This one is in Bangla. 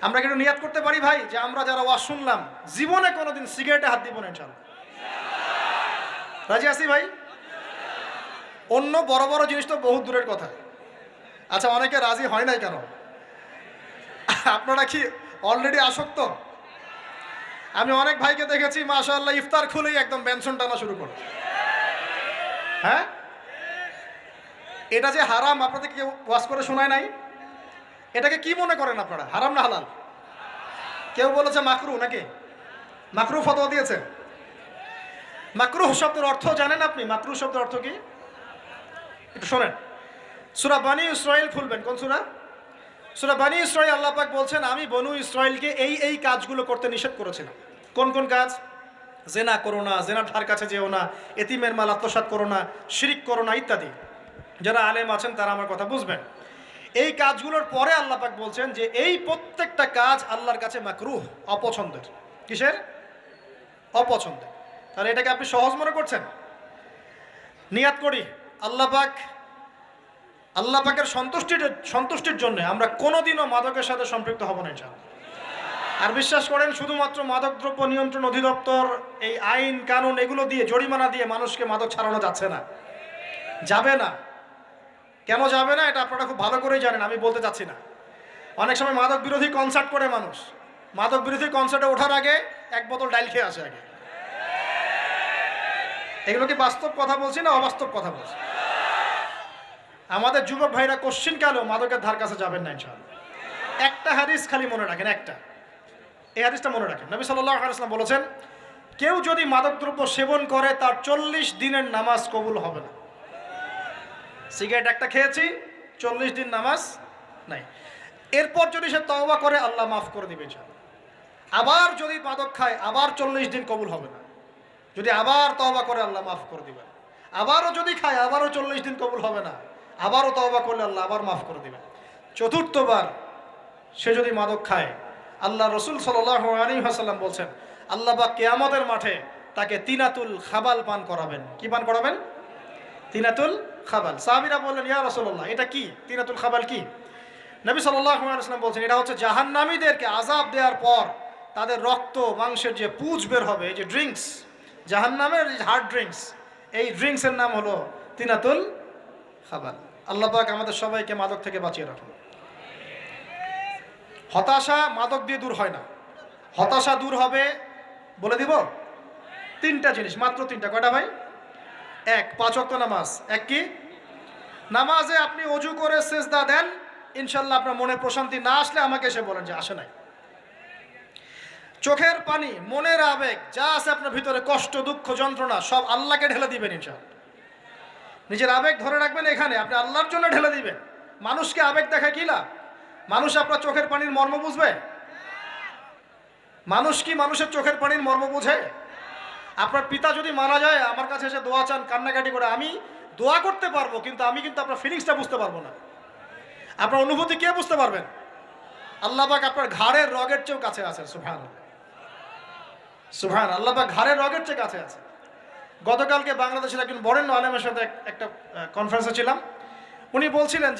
আমরা কি একটু নিয়াত করতে পারি ভাই যে আমরা যারা ওয়াজ শুনলাম জীবনে কোনোদিন সিগারেটে হাত দিব না ইনশাআল্লাহ? রাজি আছি ভাই? অন্য বড় বড় জিনিস তো বহুত দূরের কথা। আচ্ছা, অনেকে রাজি হয় নাই কেন? আপনারা কি অলরেডি আসক্ত? আমি অনেক ভাইকে দেখেছি মাশাআল্লাহ ইফতার খুলেই একদম বেনসন টানা শুরু করে। হ্যাঁ, এটা যে হারাম আপনাদের কেউ ওয়াজ করে শোনায় নাই? এটাকে কি মনে করেন আপনারা, হারাম না হালাল? কেউ বলেছে মাকরু, নাকি মাকরু ফতোয়া দিয়েছে? মাকরুহ শব্দের অর্থ জানেন আপনি? মাকরুহ শব্দের অর্থ কি একটু শোনেন। সূরা বনী ইসরাইল খুলবেন। কোন সূরা? সূরা বনী ইসরাইল। আল্লাহ পাক বলছেন আমি বনু ইসরাইলকে এই কাজগুলো করতে নিষেধ করেছিলাম। কোন কোন কাজ? জেনা করো না, জেনার ধার কাছে যেও না, এতিমের মাল আত্মসাৎ করো না, শিরিক করো না ইত্যাদি। যারা আলেম আছেন তারা আমার কথা বুঝবেন। এই কাজগুলোর পরে আল্লাহ পাক বলছেন যে এই প্রত্যেকটা কাজ আল্লাহর কাছে মাকরুহ, অপছন্দের। কিসের? অপছন্দের। তাহলে এটাকে আপনি সহজ মনে করছেন? নিয়াত করি আল্লাহ পাকের সন্তুষ্টির জন্য আমরা কোনোদিনও মাদকের সাথে সম্পৃক্ত হব না ইনশাআল্লাহ। আর বিশ্বাস করেন, শুধুমাত্র মাদকদ্রব্য নিয়ন্ত্রণ অধিদপ্তর এই আইন কানুন এগুলো দিয়ে, জরিমানা দিয়ে মানুষকে মাদক ছাড়ানো যাচ্ছে না, যাবে না। কেন যাবে না এটা আপনারা খুব ভালো করেই জানেন, আমি বলতে চাচ্ছি না। অনেক সময় মাদক বিরোধী কনসার্ট করে মানুষ, মাদক বিরোধী কনসার্টে ওঠার আগে এক বোতল ডাইল খেয়ে আসে আগে। এগুলো কি বাস্তব কথা বলছি না অবাস্তব কথা বলছি? আমাদের যুবক ভাইরা কোশ্চিন কালেও মাদকের ধার কাছে যাবেন না ইনশাআল্লাহ। একটা হাদিস খালি মনে রাখেন, একটা, এই হাদিসটা মনে রাখেন। নবী সাল্লাল্লাহু আলাইহি ওয়াসাল্লাম বলেছেন কেউ যদি মাদকদ্রব্য সেবন করে তার 40 দিনের নামাজ কবুল হবে না। সিগারেট একটা খেয়েছি, 40 দিন নামাজ নাই। এরপর যদি সে তওবা করে আল্লাহ মাফ করে দিবে ইনশাআল্লাহ। আবার যদি মাদক খায় আবার 40 দিন কবুল হবে না। যদি আবার তওবা করে আল্লাহ মাফ করে দিবেন। আবারও যদি খায় আবারও 40 দিন কবুল হবে না। আবারও তওবা করলে আল্লাহ আবার মাফ করে দিবেন। চতুর্থবার সে যদি মাদক খায়, আল্লাহ রসুল সাল্লাল্লাহু আলাইহি ওয়াসাল্লাম বলছেন আল্লাহ পাক কিয়ামতের মাঠে তাকে তিনাতুল খাবাল পান করাবেন। কি পান করাবেন? তিনাতুল খাবাল। সাহাবীরা বললেন ইয়া রাসূলুল্লাহ এটা কি? তিনাতুল খাবাল কি? নবী সাল্লাল্লাহু আলাইহি ওয়াসাল্লাম বলছেন এটা হচ্ছে জাহান্নামীদেরকে আযাব দেওয়ার পর তাদের রক্ত মাংসের যে পুঁজ বের হবে, এই যে ড্রিঙ্কস, জাহান্নামের হার্ড ড্রিঙ্কস, এই ড্রিঙ্কসের নাম হলো তিনাতুল খাবাল। আল্লাহ পাক আমাদের সবাইকে মাদক থেকে বাঁচিয়ে রাখুন। হতাশা মাদক দিয়ে দূর হয় না। হতাশা দূর হবে, বলে দিব, 3টা জিনিস, মাত্র 3টা। কয়টা ভাই? 1, 5 ওয়াক্ত নামাজ। এক কি? নামাজে আপনি ওযু করে সিজদা দেন, ইনশাআল্লাহ আপনার মনে প্রশান্তি না আসলে আমাকে এসে বলেন যে আসে নাই। চোখের পানি, মনের আবেগ যা আছে আপনার ভিতরে, কষ্ট, দুঃখ, যন্ত্রণা সব আল্লাহকে ঢেলে দিবেন ইনশাআল্লাহ। নিজের আবেগ ধরে রাখবেন এখানে, আপনি আল্লাহর জন্য ঢেলে দিবেন। মানুষকে আবেগ দেখায় কি লাভ? মানুষ আপনার চোখের পানির মর্ম বুঝবে? মানুষ কি মানুষের চোখের পানির মর্ম বুঝে? আপনার পিতা যদি মারা যায় আমার কাছে এসে দোয়া চান, কান্নাকাটি করে, আমি দোয়া করতে পারবো কিন্তু আমি কিন্তু আপনার ফিলিংসটা বুঝতে পারবো না। আপনার অনুভূতি কে বুঝতে পারবেন? আল্লাহ পাক আপনার ঘাড়ের রগের চেয়েও কাছে আছে। সুবহানাল্লাহ, সুবহানাল্লাহ। আল্লাহ পাক ঘাড়ের রগের চেয়ে কাছে আছে। গতকালকে বাংলাদেশের একজন বরেণ্য আলেমের সাথে একটা কনফারেন্সে ছিলাম। উনি বলছিলেন যে